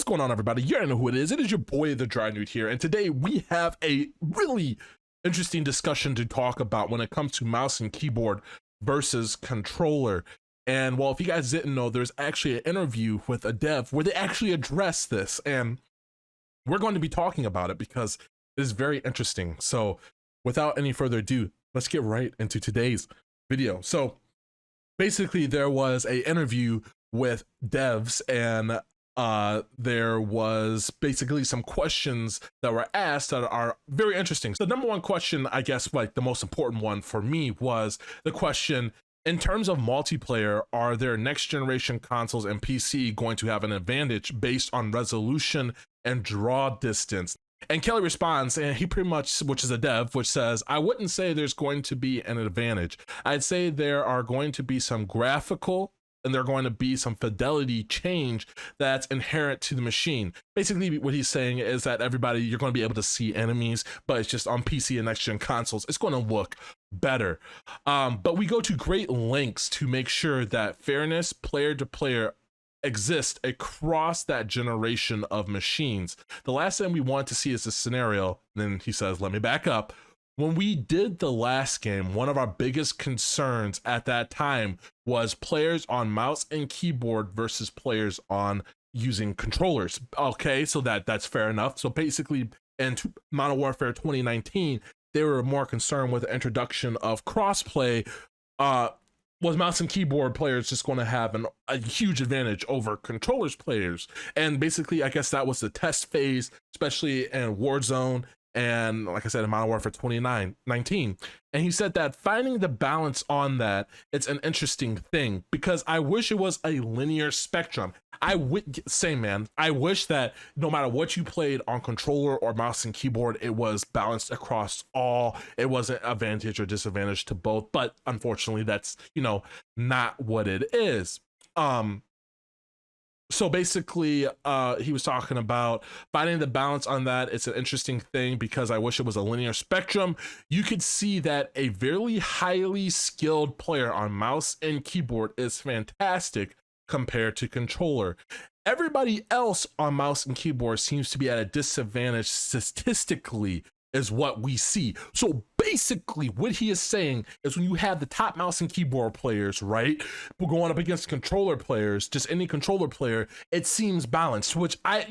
going on, everybody? You already know who it is. It is your boy, TheDryerNewt here, and today we have a really interesting discussion to talk about when it comes to mouse and keyboard versus controller. And well, if you guys didn't know, there's actually an interview with a dev where they actually address this, and we're going to be talking about it because it is very interesting. So without any further ado, let's get right into today's video. So basically, there was an interview with devs, and there was basically some questions that were asked that are very interesting. So the number one question, I guess, like the most important one for me, was the question, in terms of multiplayer, are there next generation consoles and PC going to have an advantage based on resolution and draw distance? And Kelly responds, and he pretty much, which is a dev, which says, I wouldn't say there's going to be an advantage. I'd say there are going to be some graphical and there are going to be some fidelity change that's inherent to the machine. Basically, what he's saying is that everybody, you're going to be able to see enemies, but it's just on PC and next-gen consoles, it's going to look better. But we go to great lengths to make sure that fairness, player to player, exist across that generation of machines. The last thing we want to see is this scenario. Then he says, let me back up. When we did the last game, one of our biggest concerns at that time was players on mouse and keyboard versus players on using controllers. Okay, so that's fair enough. So basically, in Modern Warfare 2019, they were more concerned with the introduction of crossplay. Was mouse and keyboard players just going to have a huge advantage over controllers players? And basically, I guess that was the test phase, especially in Warzone, and like I said, in Modern Warfare 2019. And he said that finding the balance on that, it's an interesting thing, because I wish it was a linear spectrum. I would say, man, I wish that no matter what you played on controller or mouse and keyboard, it was balanced across all. It wasn't advantage or disadvantage to both, but unfortunately that's, not what it is. So basically, he was talking about finding the balance on that. It's an interesting thing because I wish it was a linear spectrum. You could see that a very highly skilled player on mouse and keyboard is fantastic compared to controller. Everybody else on mouse and keyboard seems to be at a disadvantage statistically, is what we see. So basically what he is saying is when you have the top mouse and keyboard players, right, we're going up against controller players, just any controller player, it seems balanced, which I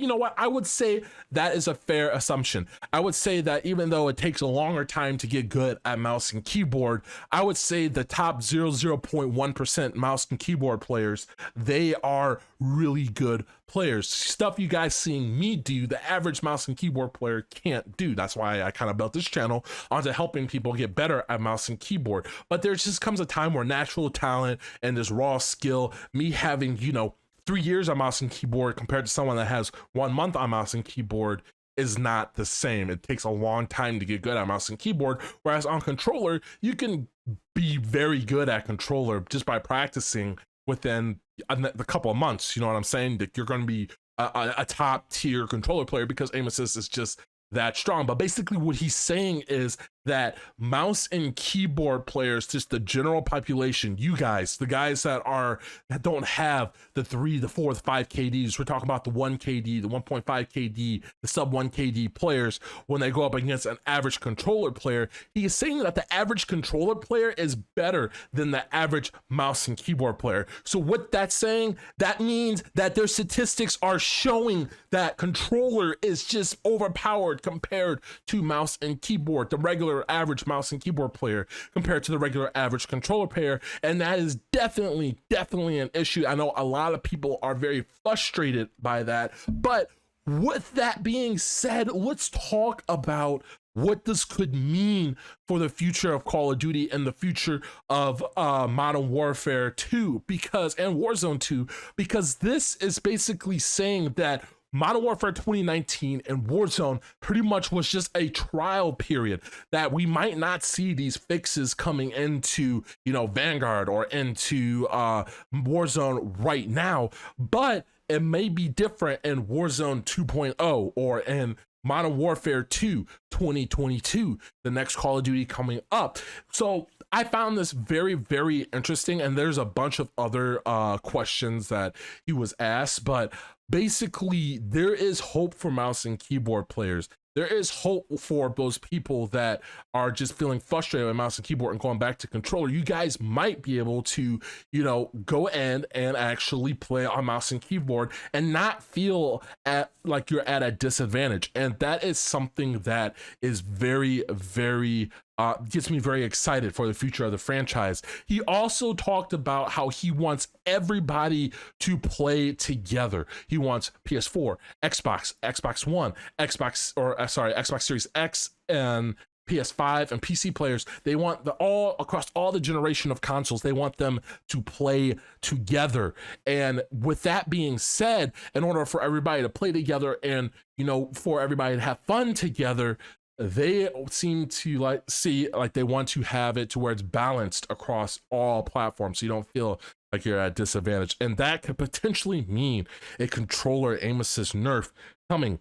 would say that is a fair assumption. I would say that even though it takes a longer time to get good at mouse and keyboard, I would say the top 0.1% mouse and keyboard players, they are really good players. Stuff you guys seeing me do, the average mouse and keyboard player can't do. That's why I kind of built this channel onto helping people get better at mouse and keyboard. But there just comes a time where natural talent and this raw skill, me having 3 years on mouse and keyboard compared to someone that has 1 month on mouse and keyboard, is not the same. It takes a long time to get good at mouse and keyboard, whereas on controller you can be very good at controller just by practicing within a couple of months. You know what I'm saying? That you're going to be a top tier controller player because aim assist is just that strong. But basically what he's saying is that mouse and keyboard players, just the general population, you guys, the guys that don't have the 3, the 4, the 5 KDs, we're talking about the 1 KD, the 1.5 KD, the sub 1 KD players, when they go up against an average controller player, he is saying that the average controller player is better than the average mouse and keyboard player. So what that's saying, that means that their statistics are showing that controller is just overpowered compared to mouse and keyboard, the regular average mouse and keyboard player compared to the regular average controller player. And that is definitely an issue. I know a lot of people are very frustrated by that, but with that being said, let's talk about what this could mean for the future of Call of Duty and the future of Modern Warfare 2 and Warzone 2, because this is basically saying that Modern Warfare 2019 and Warzone pretty much was just a trial period, that we might not see these fixes coming into, Vanguard or into Warzone right now, but it may be different in Warzone 2.0 or in Modern Warfare 2 2022, the next Call of Duty coming up. So I found this very, very interesting, and there's a bunch of other questions that he was asked, but basically there is hope for mouse and keyboard players. There is hope for those people that are just feeling frustrated with mouse and keyboard and going back to controller. You guys might be able to, you know, go in and actually play on mouse and keyboard and not feel like you're at a disadvantage. And that is something that is very, very gets me very excited for the future of the franchise. He also talked about how he wants everybody to play together. He wants PS4, Xbox, Xbox One, Xbox Series X, and PS5 and PC players. They want across all the generation of consoles, they want them to play together. And with that being said, in order for everybody to play together and, you know, for everybody to have fun together, they seem to they want to have it to where it's balanced across all platforms, so you don't feel like you're at a disadvantage. And that could potentially mean a controller aim assist nerf coming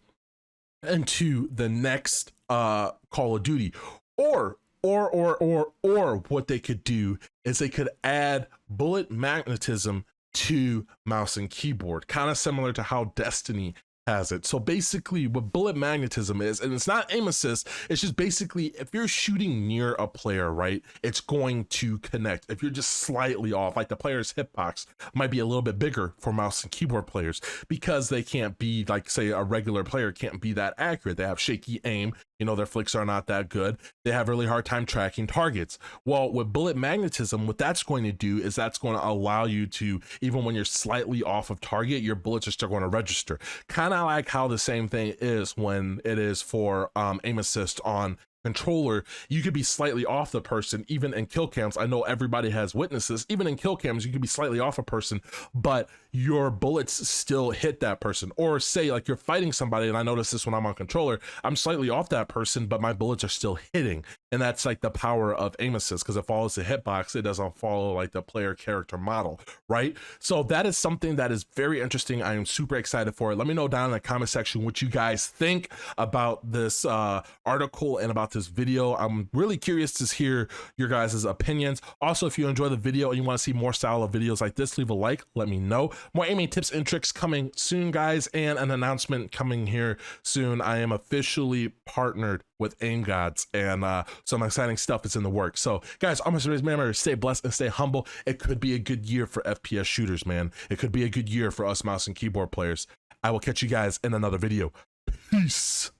into the next Call of Duty. Or what they could do is they could add bullet magnetism to mouse and keyboard, kind of similar to how Destiny has it. So basically what bullet magnetism is, and it's not aim assist, it's just basically if you're shooting near a player, right, it's going to connect. If you're just slightly off, like the player's hitbox might be a little bit bigger for mouse and keyboard players because they can't be, like, say a regular player can't be that accurate. They have shaky aim, you know, their flicks are not that good. They have really hard time tracking targets. Well, with bullet magnetism, what that's going to do is that's going to allow you to, even when you're slightly off of target, your bullets are still going to register. Kind of like how the same thing is when it is for aim assist on controller. You could be slightly off the person, even in kill cams. I know everybody has witnesses. Even in kill cams, you could be slightly off a person, but your bullets still hit that person. Or say like you're fighting somebody, and I notice this when I'm on controller, I'm slightly off that person, but my bullets are still hitting. And that's like the power of aim assist, because it follows the hitbox. It doesn't follow like the player character model, right? So that is something that is very interesting. I am super excited for it. Let me know down in the comment section what you guys think about this article and about this video. I'm really curious to hear your guys' opinions. Also, if you enjoy the video and you want to see more style of videos like this, leave a like, let me know. More aiming tips and tricks coming soon, guys, and an announcement coming here soon. I am officially partnered with Aim Gods, and some exciting stuff is in the works. So guys, I'm gonna remember, stay blessed and stay humble. It could be a good year for FPS shooters, man. It could be a good year for us mouse and keyboard players. I will catch you guys in another video. Peace.